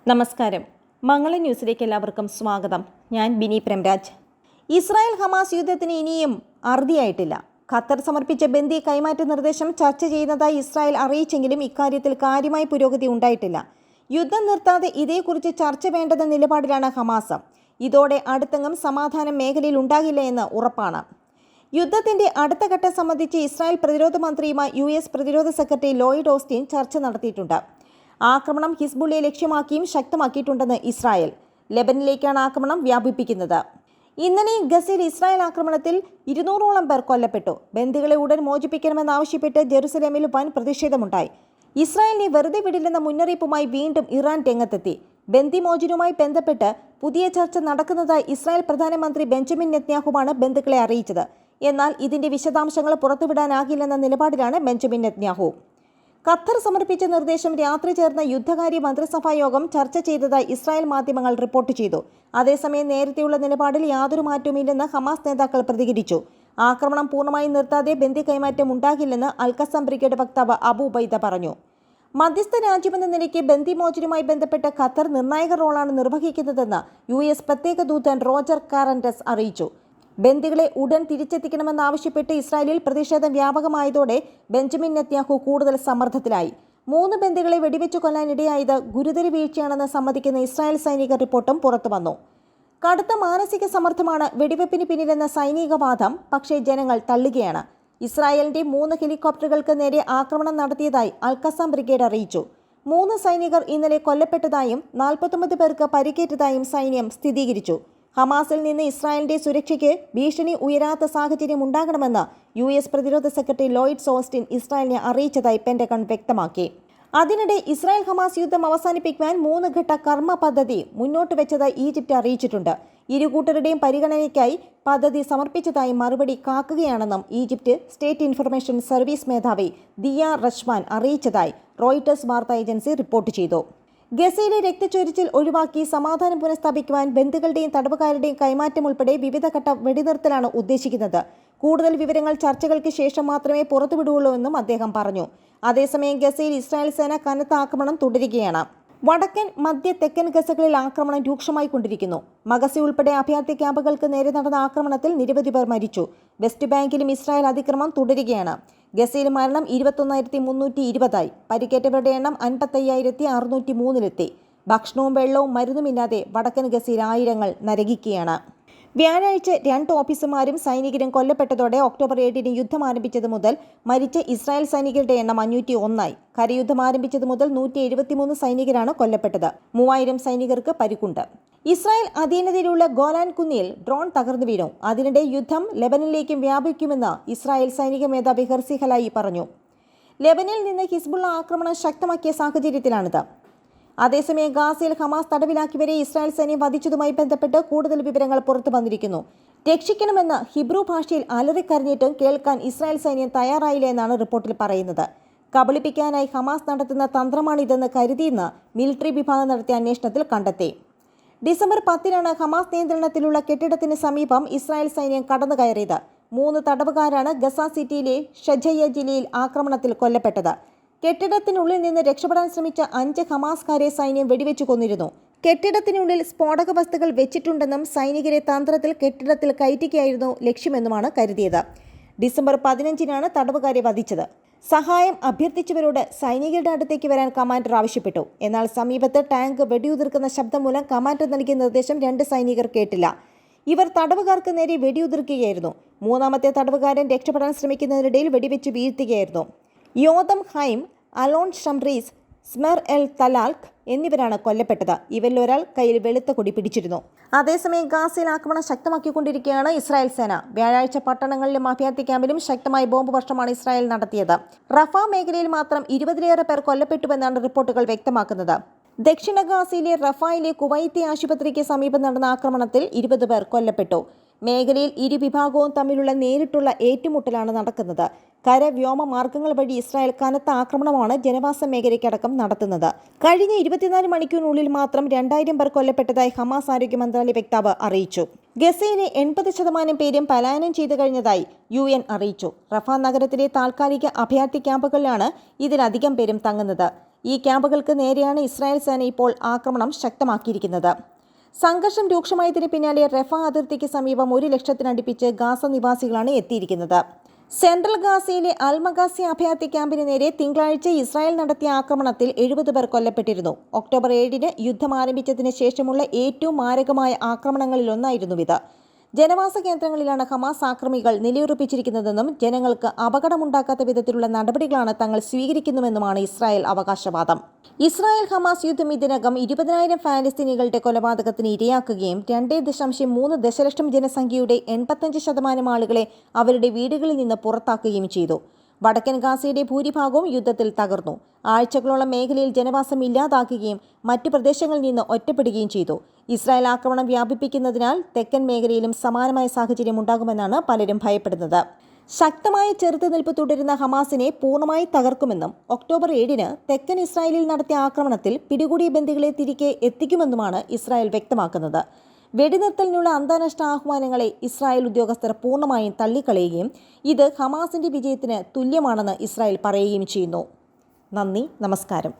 നമസ്കാരം. മംഗള ന്യൂസിലേക്ക് എല്ലാവർക്കും സ്വാഗതം. ഞാൻ ബിനി പ്രംരാജ്. ഇസ്രായേൽ ഹമാസ് യുദ്ധത്തിന് ഇനിയും അറുതിയായിട്ടില്ല. ഖത്തർ സമർപ്പിച്ച ബന്ദി കൈമാറ്റ നിർദ്ദേശം ചർച്ച ചെയ്യുന്നതായി ഇസ്രായേൽ അറിയിച്ചെങ്കിലും ഇക്കാര്യത്തിൽ കാര്യമായ പുരോഗതി ഉണ്ടായിട്ടില്ല. യുദ്ധം നിർത്താതെ ഇതേക്കുറിച്ച് ചർച്ച വേണ്ടെന്ന നിലപാടിലാണ് ഹമാസ്. ഇതോടെ അടുത്തെങ്ങും സമാധാനം മേഖലയിൽ ഉണ്ടാകില്ല എന്ന് ഉറപ്പാണ്. യുദ്ധത്തിന്റെ അടുത്ത ഘട്ടം സംബന്ധിച്ച് ഇസ്രായേൽ പ്രതിരോധ മന്ത്രിയുമായി US പ്രതിരോധ സെക്രട്ടറി ലോയിഡ് ഓസ്റ്റിൻ ചർച്ച നടത്തിയിട്ടുണ്ട്. ആക്രമണം ഹിസ്ബുള്ളയെ ലക്ഷ്യമാക്കിയും ശക്തമാക്കിയിട്ടുണ്ടെന്ന് ഇസ്രായേൽ. ലെബനിലേക്കാണ് ആക്രമണം വ്യാപിപ്പിക്കുന്നത്. ഇന്നലെ ഗസയിൽ ഇസ്രായേൽ ആക്രമണത്തിൽ 200ഓളം പേർ കൊല്ലപ്പെട്ടു. ബന്ദികളെ ഉടൻ മോചിപ്പിക്കണമെന്നാവശ്യപ്പെട്ട് ജെറുസലേമിൽ വൻ പ്രതിഷേധമുണ്ടായി. ഇസ്രായേലിനെ വെറുതെ വിടില്ലെന്ന മുന്നറിയിപ്പുമായി വീണ്ടും ഇറാൻ രംഗത്തെത്തി. ബന്ദി മോചനവുമായി ബന്ധപ്പെട്ട് പുതിയ ചർച്ച നടക്കുന്നതായി ഇസ്രായേൽ പ്രധാനമന്ത്രി ബെഞ്ചമിൻ നെതന്യാഹുവാണ് ബന്ധുക്കളെ അറിയിച്ചത്. എന്നാൽ ഇതിന്റെ വിശദാംശങ്ങൾ പുറത്തുവിടാനാകില്ലെന്ന നിലപാടിലാണ് ബെഞ്ചമിൻ നെതന്യാഹു. ഖത്തർ സമർപ്പിച്ച നിർദ്ദേശം രാത്രി ചേർന്ന യുദ്ധകാര്യ മന്ത്രിസഭാ യോഗം ചർച്ച ചെയ്തതായി ഇസ്രായേൽ മാധ്യമങ്ങൾ റിപ്പോർട്ട് ചെയ്തു. അതേസമയം നേരത്തെയുള്ള നിലപാടിൽ യാതൊരു മാറ്റവുമില്ലെന്ന് ഹമാസ് നേതാക്കൾ പ്രതികരിച്ചു. ആക്രമണം പൂർണ്ണമായും നിർത്താതെ ബന്ദി കൈമാറ്റം ഉണ്ടാകില്ലെന്ന് അൽ-ഖസം ബ്രിഗേഡ് വക്താവ് അബു ഉബൈദ പറഞ്ഞു. മധ്യസ്ഥ രാജ്യമെന്ന നിലയ്ക്ക് ബന്ദി മോചനവുമായി ബന്ധപ്പെട്ട് ഖത്തർ നിർണായക റോളാണ് നിർവഹിക്കുന്നതെന്ന് US പ്രത്യേക ദൂതൻ റോജർ കാറന്റസ് അറിയിച്ചു. ബന്ദികളെ ഉടൻ തിരിച്ചെത്തിക്കണമെന്നാവശ്യപ്പെട്ട് ഇസ്രായേലിൽ പ്രതിഷേധം വ്യാപകമായതോടെ ബെഞ്ചമിൻ നെതന്യാഹു കൂടുതൽ സമ്മർദ്ദത്തിലായി. 3 ബന്ദികളെ വെടിവെച്ചു കൊല്ലാനിടയായത് ഗുരുതര വീഴ്ചയാണെന്ന് സമ്മതിക്കുന്ന ഇസ്രായേൽ സൈനിക റിപ്പോർട്ടും പുറത്തുവന്നു. കടുത്ത മാനസിക സമ്മർദ്ദമാണ് വെടിവെപ്പിന് പിന്നിലെന്ന സൈനിക വാദം പക്ഷേ ജനങ്ങൾ തള്ളുകയാണ്. ഇസ്രായേലിന്റെ 3 ഹെലികോപ്റ്ററുകൾക്ക് നേരെ ആക്രമണം നടത്തിയതായി അൽ-ഖസം ബ്രിഗേഡ് അറിയിച്ചു. 3 സൈനികർ ഇന്നലെ കൊല്ലപ്പെട്ടതായും 49 പേർക്ക് പരിക്കേറ്റതായും സൈന്യം സ്ഥിരീകരിച്ചു. ഹമാസിൽ നിന്ന് ഇസ്രായേലിന്റെ സുരക്ഷയ്ക്ക് ഭീഷണി ഉയരാത്ത സാഹചര്യം ഉണ്ടാകണമെന്ന് US പ്രതിരോധ സെക്രട്ടറി ലോയിഡ് ഓസ്റ്റിൻ ഇസ്രായേലിനെ അറിയിച്ചതായി പെന്റഗൺ വ്യക്തമാക്കി. അതിനിടെ ഇസ്രായേൽ ഹമാസ് യുദ്ധം അവസാനിപ്പിക്കുവാൻ 3 ഘട്ട കർമ്മ പദ്ധതി മുന്നോട്ട് വെച്ചതായി ഈജിപ്ത് അറിയിച്ചിട്ടുണ്ട്. ഇരുകൂട്ടരുടെയും പരിഗണനയ്ക്കായി പദ്ധതി സമർപ്പിച്ചതായി മറുപടി കാക്കുകയാണെന്നും ഈജിപ്ത് സ്റ്റേറ്റ് ഇൻഫർമേഷൻ സർവീസ് മേധാവി ദിയ റഷ്മാൻ അറിയിച്ചതായി റോയിട്ടേഴ്സ് വാർത്താ ഏജൻസി റിപ്പോർട്ട് ചെയ്തു. ഗസയിലെ രക്തച്ചൊരിച്ചിൽ ഒഴിവാക്കി സമാധാനം പുനഃസ്ഥാപിക്കുവാൻ ബന്ദികളുടെയും തടവുകാരുടെയും കൈമാറ്റം ഉൾപ്പെടെ വിവിധ ഘട്ട വെടിനിർത്തലാണ് ഉദ്ദേശിക്കുന്നത്. കൂടുതൽ വിവരങ്ങൾ ചർച്ചകൾക്ക് ശേഷം മാത്രമേ പുറത്തുവിടുകയുള്ളൂ എന്നും അദ്ദേഹം പറഞ്ഞു. അതേസമയം ഗസയിൽ ഇസ്രായേൽ സേന കനത്ത ആക്രമണം തുടരുകയാണ്. വടക്കൻ മധ്യ തെക്കൻ ഗസകളിൽ ആക്രമണം രൂക്ഷമായി കൊണ്ടിരിക്കുന്നു. മഗസി ഉൾപ്പെടെ അഭയാർത്ഥി ക്യാമ്പുകൾക്ക് നേരെ നടന്ന ആക്രമണത്തിൽ നിരവധി പേർ മരിച്ചു. വെസ്റ്റ് ബാങ്കിലും ഇസ്രായേൽ അതിക്രമം തുടരുകയാണ്. ഗസയിൽ മരണം 21,320. പരിക്കേറ്റവരുടെ എണ്ണം 55,603 ഭക്ഷണവും വെള്ളവും മരുന്നുമില്ലാതെ വടക്കൻ ഗസയിൽ ആയിരങ്ങൾ നരകിക്കുകയാണ്. വ്യാഴാഴ്ച 2 ഓഫീസർമാരും സൈനികരും കൊല്ലപ്പെട്ടതോടെ ഒക്ടോബർ 7 യുദ്ധം ആരംഭിച്ചത് മുതൽ മരിച്ച ഇസ്രായേൽ സൈനികരുടെ എണ്ണം 501. കരയുദ്ധം ആരംഭിച്ചത് മുതൽ 173 സൈനികരാണ് കൊല്ലപ്പെട്ടത്. 3000 സൈനികർക്ക് പരിക്കുണ്ട്. ഇസ്രായേൽ അധീനതയിലുള്ള ഗോലാൻ കുന്നിൽ ഡ്രോൺ തകർന്നു വീണു. അതിനിടെ യുദ്ധം ലെബനിലേക്കും വ്യാപിക്കുമെന്ന് ഇസ്രായേൽ സൈനിക മേധാവി ഹെർസി ഹലായി പറഞ്ഞു. ലെബനിൽ നിന്ന് ഹിസ്ബുള്ള ആക്രമണം ശക്തമാക്കിയ സാഹചര്യത്തിലാണിത്. അതേസമയം ഗാസയിൽ ഹമാസ് തടവിലാക്കിയവരെ ഇസ്രായേൽ സൈന്യം വധിച്ചതുമായി ബന്ധപ്പെട്ട് കൂടുതൽ വിവരങ്ങൾ പുറത്തു വന്നിരിക്കുന്നു. രക്ഷിക്കണമെന്ന് ഹിബ്രു ഭാഷയിൽ അലറിക്കരഞ്ഞിട്ടും കേൾക്കാൻ ഇസ്രായേൽ സൈന്യം തയ്യാറായില്ല എന്നാണ് റിപ്പോർട്ടിൽ പറയുന്നത്. കബളിപ്പിക്കാനായി ഹമാസ് നടത്തുന്ന തന്ത്രമാണിതെന്ന് കരുതിയെന്ന് മിലിറ്ററി വിഭാഗം നടത്തിയ അന്വേഷണത്തിൽ കണ്ടെത്തി. ഡിസംബർ 10 ഹമാസ് നിയന്ത്രണത്തിലുള്ള കെട്ടിടത്തിന് സമീപം ഇസ്രായേൽ സൈന്യം കടന്നു കയറിയത്. 3 തടവുകാരാണ് ഗസ സിറ്റിയിലെ ഷജയ്യ ജില്ലയിൽ ആക്രമണത്തിൽ കൊല്ലപ്പെട്ടത്. കെട്ടിടത്തിനുള്ളിൽ നിന്ന് രക്ഷപ്പെടാൻ ശ്രമിച്ച 5 ഹമാസ്കാരെ സൈന്യം വെടിവെച്ചു കൊന്നിരുന്നു. കെട്ടിടത്തിനുള്ളിൽ സ്ഫോടക വസ്തുക്കൾ വെച്ചിട്ടുണ്ടെന്നും സൈനികരെ തന്ത്രത്തിൽ കെട്ടിടത്തിൽ കയറ്റുകയായിരുന്നു ലക്ഷ്യമെന്നുമാണ് കരുതിയത്. ഡിസംബർ 15 തടവുകാരെ വധിച്ചത്. സഹായം അഭ്യർത്ഥിച്ചവരോട് സൈനികരുടെ അടുത്തേക്ക് വരാൻ കമാൻഡർ ആവശ്യപ്പെട്ടു. എന്നാൽ സമീപത്ത് ടാങ്ക് വെടിയുതിർക്കുന്ന ശബ്ദം മൂലം കമാൻഡർ നൽകിയ നിർദ്ദേശം 2 സൈനികർ കേട്ടില്ല. ഇവർ തടവുകാർക്ക് നേരെ വെടിയുതിർക്കുകയായിരുന്നു. 3ാമത്തെ തടവുകാരൻ രക്ഷപ്പെടാൻ ശ്രമിക്കുന്നതിനിടയിൽ വെടിവെച്ച് വീഴ്ത്തുകയായിരുന്നു. യോദം ഹൈം, അലോൺ ഷംറീസ്, സ്മെർ എൽ തലാൽഖ് എന്നിവരാണ് കൊല്ലപ്പെട്ടത്. ഇവരിൽ ഒരാൾ കയ്യിൽ വെളുത്ത കൊടി പിടിച്ചിരുന്നു. അതേസമയം ഗാസയിൽ ആക്രമണം ശക്തമാക്കിക്കൊണ്ടിരിക്കുകയാണ് ഇസ്രായേൽ സേന. വ്യാഴാഴ്ച പട്ടണങ്ങളിലും അഭയാർത്ഥി ക്യാമ്പിലും ശക്തമായ ബോംബ് വർഷമാണ് ഇസ്രായേൽ നടത്തിയത്. റഫ മേഖലയിൽ മാത്രം 20ലേറെ പേർ കൊല്ലപ്പെട്ടുവെന്നാണ് റിപ്പോർട്ടുകൾ വ്യക്തമാക്കുന്നത്. ദക്ഷിണ ഗാസയിലെ റഫായിലെ കുവൈത്തി ആശുപത്രിക്ക് സമീപം നടന്ന ആക്രമണത്തിൽ 20 പേർ കൊല്ലപ്പെട്ടു. മേഖലയിൽ ഇരുവിഭാഗവും തമ്മിലുള്ള നേരിട്ടുള്ള ഏറ്റുമുട്ടലാണ് നടക്കുന്നത്. കര വ്യോമ മാർഗങ്ങൾ വഴി ഇസ്രായേൽ കനത്ത ആക്രമണമാണ് ജനവാസ മേഖലയ്ക്കടക്കം നടത്തുന്നത്. കഴിഞ്ഞ 24 മണിക്കൂറിനുള്ളിൽ മാത്രം 2000 പേർ കൊല്ലപ്പെട്ടതായി ഹമാസ് ആരോഗ്യ മന്ത്രാലയ വക്താവ് അറിയിച്ചു. ഗസയിലെ 80% പേരും പലായനം ചെയ്തു കഴിഞ്ഞതായി UN അറിയിച്ചു. റഫ നഗരത്തിലെ താൽക്കാലിക അഭയാർത്ഥി ക്യാമ്പുകളിലാണ് ഇതിലധികം പേരും തങ്ങുന്നത്. ഈ ക്യാമ്പുകൾക്ക് നേരെയാണ് ഇസ്രായേൽ സേന ഇപ്പോൾ ആക്രമണം ശക്തമാക്കിയിരിക്കുന്നത്. സംഘർഷം രൂക്ഷമായതിന് പിന്നാലെ റഫ അതിർത്തിക്ക് സമീപം 1 ലക്ഷത്തിനടുപ്പിച്ച് ഗാസ നിവാസികളാണ് എത്തിയിരിക്കുന്നത്. സെൻട്രൽ ഗാസയിലെ അൽ-മഗാസി അഭയാർത്ഥി ക്യാമ്പിന് നേരെ തിങ്കളാഴ്ച ഇസ്രായേൽ നടത്തിയ ആക്രമണത്തിൽ 70 പേർ കൊല്ലപ്പെട്ടിരുന്നു. ഒക്ടോബർ 7 യുദ്ധം ആരംഭിച്ചതിന് ശേഷമുള്ള ഏറ്റവും മാരകമായ ആക്രമണങ്ങളിലൊന്നായിരുന്നു ഇത്. ജനവാസ കേന്ദ്രങ്ങളിലാണ് ഹമാസ് ആക്രമികൾ നിലയുറപ്പിച്ചിരിക്കുന്നതെന്നും ജനങ്ങൾക്ക് അപകടമുണ്ടാക്കാത്ത വിധത്തിലുള്ള നടപടികളാണ് തങ്ങൾ സ്വീകരിക്കുന്നുവെന്നുമാണ് ഇസ്രായേൽ അവകാശവാദം. ഇസ്രായേൽ ഹമാസ് യുദ്ധം ഇതിനകം 20,000 ഫലസ്തീനികളുടെ കൊലപാതകത്തിന് ഇരയാക്കുകയും 2.3 ദശലക്ഷം ജനസംഖ്യയുടെ 85% ആളുകളെ അവരുടെ വീടുകളിൽ നിന്ന് പുറത്താക്കുകയും ചെയ്തു. വടക്കൻ ഗാസയുടെ ഭൂരിഭാഗവും യുദ്ധത്തിൽ തകർന്നു. ആഴ്ചകളോളം മേഖലയിൽ ജനവാസം ഇല്ലാതാക്കുകയും മറ്റു പ്രദേശങ്ങളിൽ നിന്ന് ഒറ്റപ്പെടുകയും ചെയ്തു. ഇസ്രായേൽ ആക്രമണം വ്യാപിപ്പിക്കുന്നതിനാൽ തെക്കൻ മേഖലയിലും സമാനമായ സാഹചര്യം ഉണ്ടാകുമെന്നാണ് പലരും ഭയപ്പെടുന്നത്. ശക്തമായ ചെറുത്തുനിൽപ്പ് തുടരുന്ന ഹമാസിനെ പൂർണ്ണമായി തകർക്കുമെന്നും ഒക്ടോബർ 7 തെക്കൻ ഇസ്രായേലിൽ നടത്തിയ ആക്രമണത്തിൽ പിടികൂടിയ ബന്ദികളെ തിരികെ എത്തിക്കുമെന്നുമാണ് ഇസ്രായേൽ വ്യക്തമാക്കുന്നത്. വെടിനിർത്തലിനുള്ള അന്താരാഷ്ട്ര ആഹ്വാനങ്ങളെ ഇസ്രായേൽ ഉദ്യോഗസ്ഥർ പൂർണ്ണമായും തള്ളിക്കളയുകയും ഇത് ഹമാസിന്റെ വിജയത്തിന് തുല്യമാണെന്ന് ഇസ്രായേൽ പറയുകയും ചെയ്യുന്നു. നന്ദി, നമസ്കാരം.